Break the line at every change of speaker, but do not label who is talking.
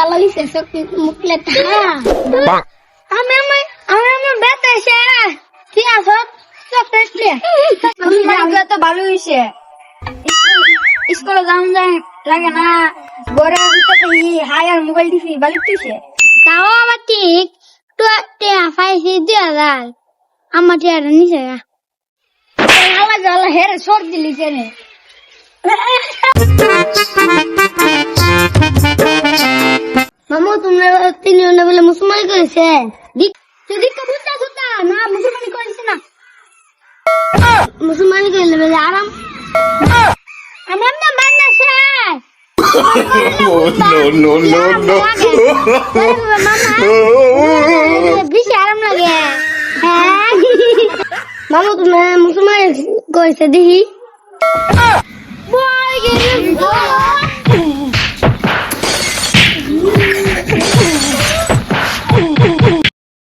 ভালো হয়েছে মুখলে আমি আমার বেতা এসে ঠিক আছে তো ভালো হয়েছে স্কুলে যাওয়া যায় লাগে না ঘরে হায়ার মোবাইল টিভি ভালো হয়েছে তাও আবার ঠিক পাইছি 2000 আমার টিয়াটা নিচে আলাদা হেরে সর দিলি কেনে মামু তোমরা 3 জনে বলে মুসলমানি করেছে না মুসলমানি করেছে না মুসলমানি করলে বলে আরাম আমার না মান্না স্যার no বেশি আরাম লাগে হ্যাঁ মামু তুমি মুসলমানি করেছে দেখি